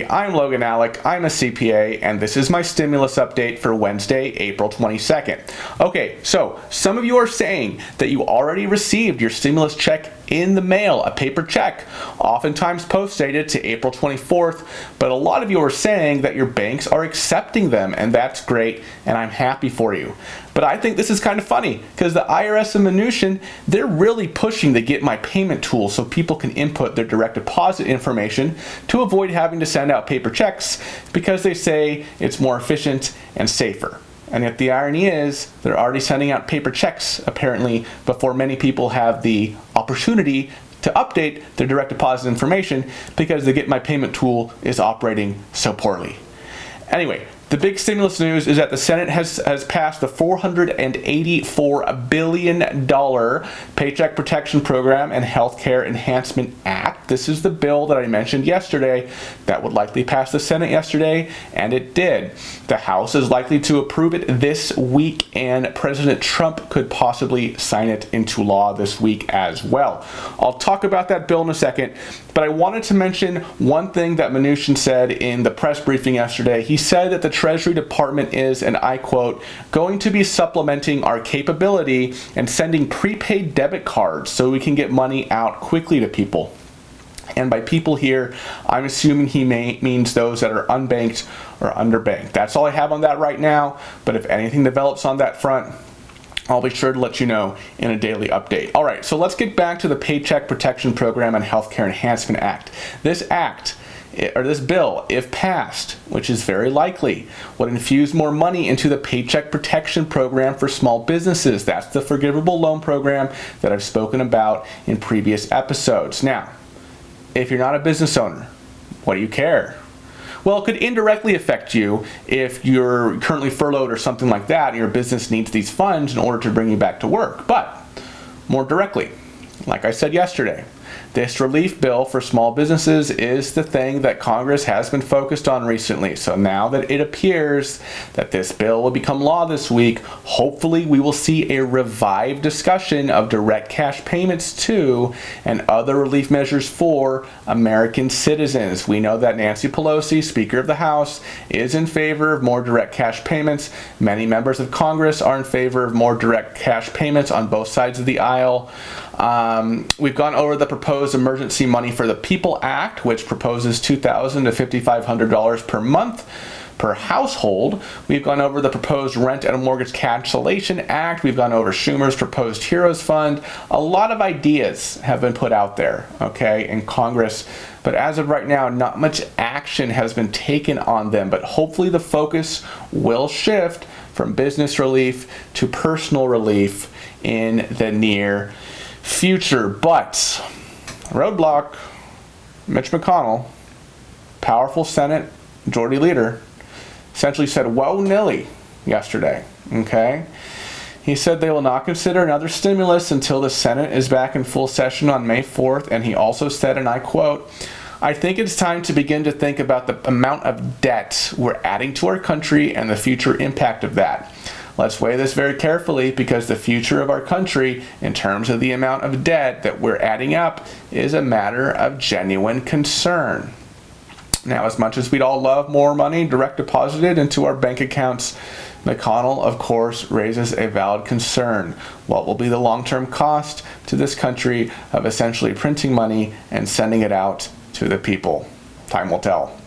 I'm Logan Alec, I'm a CPA, and this is my stimulus update for Wednesday, April 22nd. Okay, so some of you are saying that you already received your stimulus check in the mail, a paper check, oftentimes post-dated to April 24th, but a lot of you are saying that your banks are accepting them, and that's great, and I'm happy for you. But I think this is kind of funny, because the IRS and Mnuchin, they're really pushing the Get My Payment tool so people can input their direct deposit information to avoid having to send out paper checks, because they say it's more efficient and safer. And yet the irony is they're already sending out paper checks, apparently, before many people have the opportunity to update their direct deposit information because the Get My Payment tool is operating so poorly. Anyway, the big stimulus news is that the Senate has passed the $484 billion Paycheck Protection Program and Healthcare Enhancement Act. This is the bill that I mentioned yesterday that would likely pass the Senate yesterday, and it did. The House is likely to approve it this week, and President Trump could possibly sign it into law this week as well. I'll talk about that bill in a second, but I wanted to mention one thing that Mnuchin said in the press briefing yesterday. He said that the Treasury Department is, and I quote, going to be supplementing our capability and sending prepaid debit cards so we can get money out quickly to people. And by people here, I'm assuming he means those that are unbanked or underbanked. That's all I have on that right now, but if anything develops on that front, I'll be sure to let you know in a daily update. All right, so let's get back to the Paycheck Protection Program and Healthcare Enhancement Act. This bill, if passed, which is very likely, would infuse more money into the Paycheck Protection Program for small businesses. That's the forgivable loan program that I've spoken about in previous episodes. Now, if you're not a business owner, what do you care? Well, it could indirectly affect you if you're currently furloughed or something like that, and your business needs these funds in order to bring you back to work. But more directly, like I said yesterday, this relief bill for small businesses is the thing that Congress has been focused on recently. So now that it appears that this bill will become law this week, hopefully we will see a revived discussion of direct cash payments to and other relief measures for American citizens. We know that Nancy Pelosi, Speaker of the House, is in favor of more direct cash payments. Many members of Congress are in favor of more direct cash payments on both sides of the aisle. We've gone over the proposed Emergency Money for the People Act, which proposes $2,000 to $5,500 per month per household. We've gone over the proposed Rent and Mortgage Cancellation Act. We've gone over Schumer's proposed Heroes Fund. A lot of ideas have been put out there, okay, in Congress. But as of right now, not much action has been taken on them. But hopefully the focus will shift from business relief to personal relief in the near future. But roadblock, Mitch McConnell, powerful Senate majority leader, essentially said, whoa, nilly, yesterday, okay? He said they will not consider another stimulus until the Senate is back in full session on May 4th, and he also said, and I quote, I think it's time to begin to think about the amount of debt we're adding to our country and the future impact of that. Let's weigh this very carefully, because the future of our country, in terms of the amount of debt that we're adding up, is a matter of genuine concern. Now, as much as we'd all love more money direct deposited into our bank accounts, McConnell, of course, raises a valid concern. What will be the long-term cost to this country of essentially printing money and sending it out to the people? Time will tell.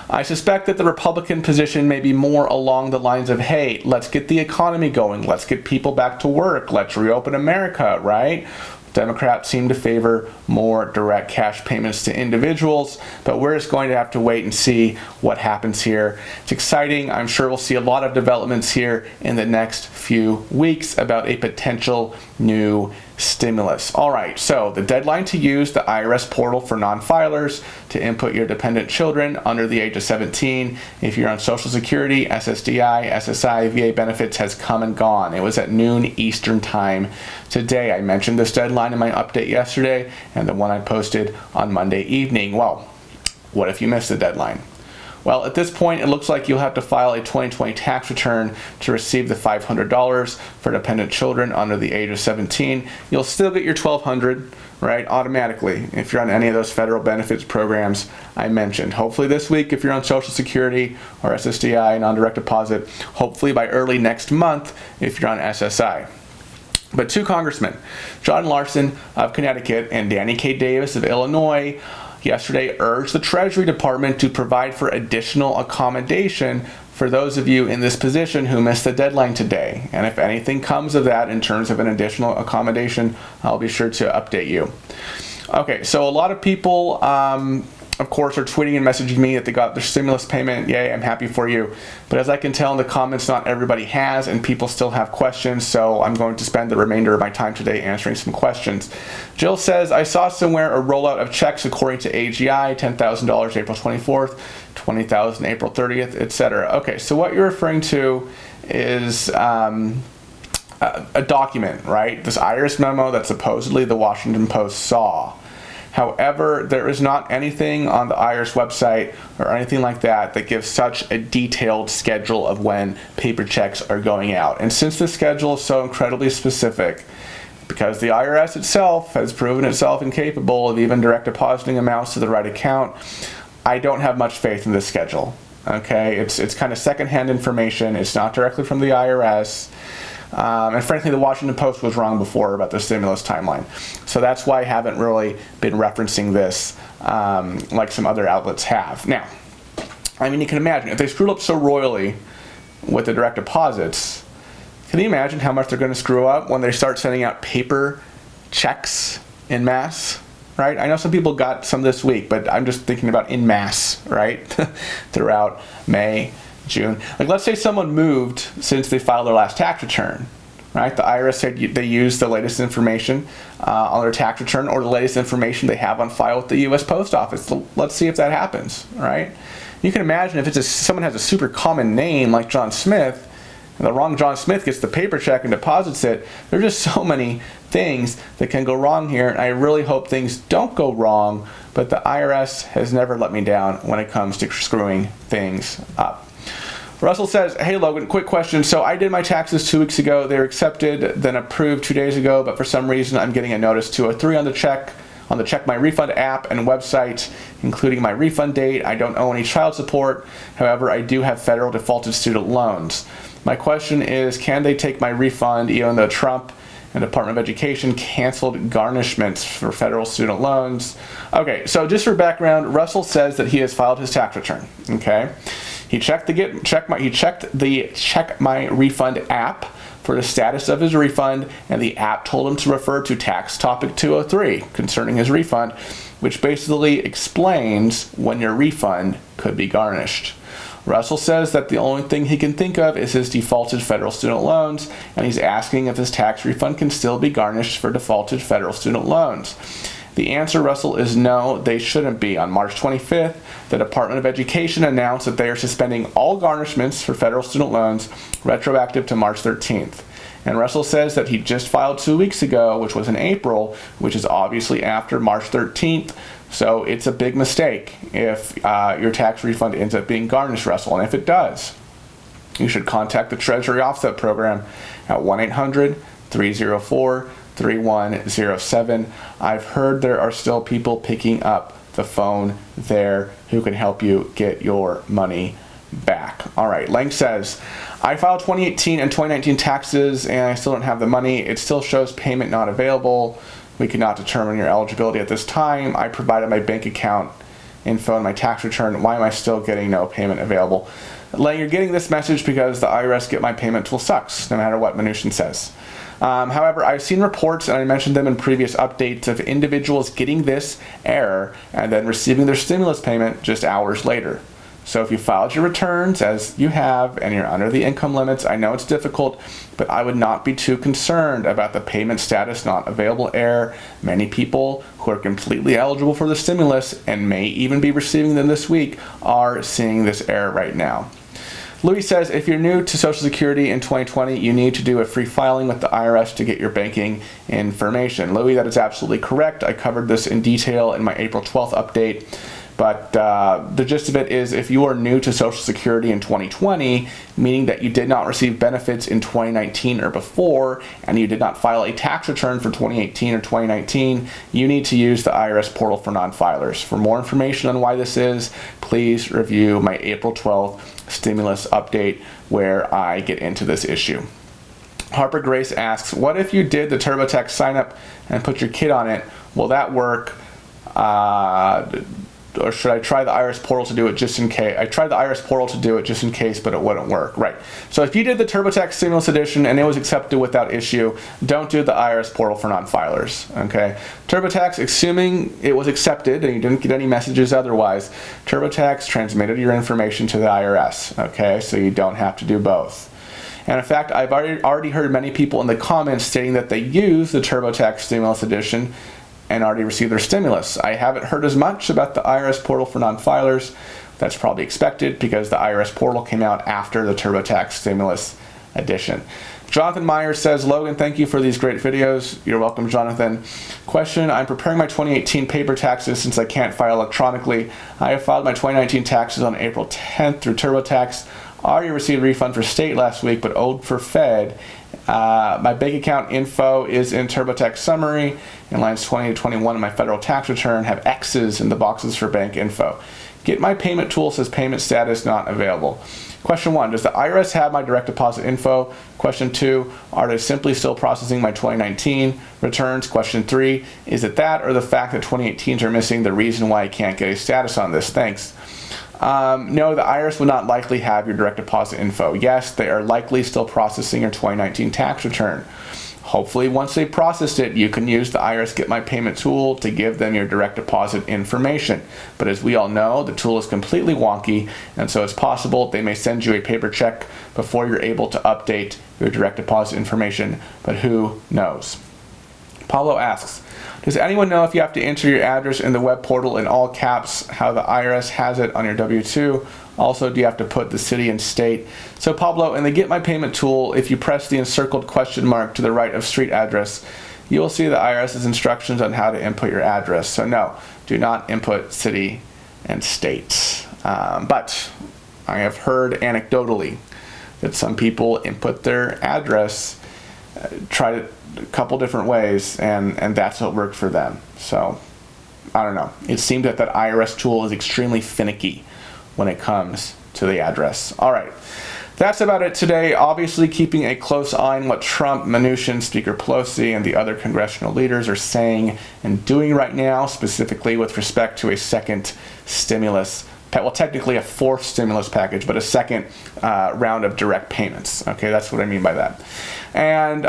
I suspect that the Republican position may be more along the lines of, hey, let's get the economy going, let's get people back to work, let's reopen America, right? Democrats seem to favor more direct cash payments to individuals, but we're just going to have to wait and see what happens here. It's exciting. I'm sure we'll see a lot of developments here in the next few weeks about a potential new stimulus. All right, so the deadline to use the IRS portal for non-filers to input your dependent children under the age of 17, if you're on Social Security, SSDI, SSI, VA benefits, has come and gone. It was at noon Eastern time today. I mentioned this deadline in my update yesterday and the one I posted on Monday evening. Well, what if you missed the deadline? Well, at this point, it looks like you'll have to file a 2020 tax return to receive the $500 for dependent children under the age of 17. You'll still get your $1,200, right, automatically if you're on any of those federal benefits programs I mentioned. Hopefully this week if you're on Social Security or SSDI, non-direct deposit. Hopefully by early next month if you're on SSI. But two congressmen, John Larson of Connecticut and Danny K. Davis of Illinois, yesterday urged the Treasury Department to provide for additional accommodation for those of you in this position who missed the deadline today. And if anything comes of that in terms of an additional accommodation, I'll be sure to update you. Okay, so a lot of people, of course, are tweeting and messaging me that they got their stimulus payment. Yay, I'm happy for you. But as I can tell in the comments, not everybody has, and people still have questions, so I'm going to spend the remainder of my time today answering some questions. Jill says, I saw somewhere a rollout of checks according to AGI, $10,000 April 24th, $20,000 April 30th, etc. Okay, so what you're referring to is a document, right? This IRS memo that supposedly the Washington Post saw. However, there is not anything on the IRS website or anything like that that gives such a detailed schedule of when paper checks are going out. And since the schedule is so incredibly specific, because the IRS itself has proven itself incapable of even direct depositing amounts to the right account, I don't have much faith in this schedule. Okay, it's kind of secondhand information. It's not directly from the IRS. And frankly, the Washington Post was wrong before about the stimulus timeline. So that's why I haven't really been referencing this like some other outlets have. Now, I mean, you can imagine, if they screwed up so royally with the direct deposits, can you imagine how much they're going to screw up when they start sending out paper checks en masse? Right? I know some people got some this week, but I'm just thinking about en masse, right? Throughout May, June. Like, let's say someone moved since they filed their last tax return, right? The IRS said they used the latest information on their tax return or the latest information they have on file with the U.S. Post Office. So let's see if that happens, right? You can imagine if someone has a super common name like John Smith, and the wrong John Smith gets the paper check and deposits it. There's just so many things that can go wrong here, and I really hope things don't go wrong, but the IRS has never let me down when it comes to screwing things up. Russell says, hey Logan, quick question. So I did my taxes 2 weeks ago. They were accepted, then approved 2 days ago, but for some reason I'm getting a notice 203 on the Check My Refund app and website, including my refund date. I don't owe any child support. However, I do have federal defaulted student loans. My question is, can they take my refund even though Trump and Department of Education canceled garnishments for federal student loans? Okay, so just for background, Russell says that he has filed his tax return, okay? He checked the Check My Refund app for the status of his refund, and the app told him to refer to tax topic 203 concerning his refund, which basically explains when your refund could be garnished. Russell says that the only thing he can think of is his defaulted federal student loans, and he's asking if his tax refund can still be garnished for defaulted federal student loans. The answer, Russell, is no, they shouldn't be. On March 25th, the Department of Education announced that they are suspending all garnishments for federal student loans retroactive to March 13th. And Russell says that he just filed 2 weeks ago, which was in April, which is obviously after March 13th. So it's a big mistake if your tax refund ends up being garnished, Russell. And if it does, you should contact the Treasury Offset Program at 1-800-304-3107. I've heard there are still people picking up the phone there who can help you get your money back. All right, Lang says, I filed 2018 and 2019 taxes and I still don't have the money. It still shows payment not available. We cannot determine your eligibility at this time. I provided my bank account info and my tax return. Why am I still getting no payment available? Lang, you're getting this message because the IRS Get My Payment tool sucks, no matter what Mnuchin says. However, I've seen reports, and I mentioned them in previous updates, of individuals getting this error and then receiving their stimulus payment just hours later. So if you filed your returns, as you have, and you're under the income limits, I know it's difficult, but I would not be too concerned about the payment status not available error. Many people who are completely eligible for the stimulus and may even be receiving them this week are seeing this error right now. Louis says, if you're new to Social Security in 2020, you need to do a free filing with the IRS to get your banking information. Louis, that is absolutely correct. I covered this in detail in my April 12th update. But the gist of it is, if you are new to Social Security in 2020, meaning that you did not receive benefits in 2019 or before, and you did not file a tax return for 2018 or 2019, you need to use the IRS portal for non-filers. For more information on why this is, please review my April 12th stimulus update where I get into this issue. Harper Grace asks, what if you did the TurboTax sign up and put your kid on it? Will that work? Or should I try the IRS portal to do it just in case? I tried the IRS portal to do it just in case, but it wouldn't work. Right. So if you did the TurboTax Stimulus Edition and it was accepted without issue, don't do the IRS portal for non-filers. Okay. TurboTax, assuming it was accepted and you didn't get any messages otherwise, TurboTax transmitted your information to the IRS. Okay. So you don't have to do both. And in fact, I've already heard many people in the comments stating that they use the TurboTax Stimulus Edition and already received their stimulus. I haven't heard as much about the IRS portal for non-filers. That's probably expected because the IRS portal came out after the TurboTax Stimulus Edition. Jonathan Myers says, Logan, thank you for these great videos. You're welcome, Jonathan. Question, I'm preparing my 2018 paper taxes since I can't file electronically. I have filed my 2019 taxes on April 10th through TurboTax. Already received a refund for state last week, but owed for Fed. My bank account info is in TurboTax summary, and lines 20 to 21 in my federal tax return have X's in the boxes for bank info. Get My Payment tool says payment status not available. Question 1, does the IRS have my direct deposit info? Question 2, are they simply still processing my 2019 returns? Question 3, is it that or the fact that 2018s are missing the reason why I can't get a status on this? Thanks. No, the IRS would not likely have your direct deposit info. Yes, they are likely still processing your 2019 tax return. Hopefully, once they processed it, you can use the IRS Get My Payment tool to give them your direct deposit information. But as we all know, the tool is completely wonky, and so it's possible they may send you a paper check before you're able to update your direct deposit information, but who knows? Paulo asks, does anyone know if you have to enter your address in the web portal in all caps, how the IRS has it on your W-2? Also, do you have to put the city and state? So Pablo, in the Get My Payment tool, if you press the encircled question mark to the right of street address, you will see the IRS's instructions on how to input your address. So no, do not input city and state. But I have heard anecdotally that some people input their address, try it a couple different ways, and that's what worked for them. So I don't know. It seems that IRS tool is extremely finicky when it comes to the address. All right. That's about it today. Obviously, keeping a close eye on what Trump, Mnuchin, Speaker Pelosi, and the other congressional leaders are saying and doing right now, specifically with respect to a second stimulus, well, technically a fourth stimulus package, but a second round of direct payments. Okay, that's what I mean by that. And,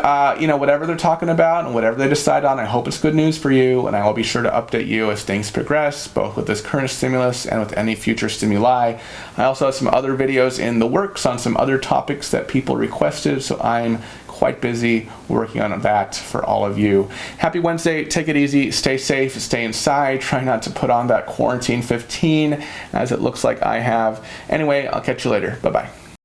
whatever they're talking about and whatever they decide on, I hope it's good news for you, and I will be sure to update you as things progress, both with this current stimulus and with any future stimuli. I also have some other videos in the works on some other topics that people requested, so I'm quite busy working on that for all of you. Happy Wednesday. Take it easy. Stay safe. Stay inside. Try not to put on that quarantine 15 as it looks like I have. Anyway, I'll catch you later. Bye-bye.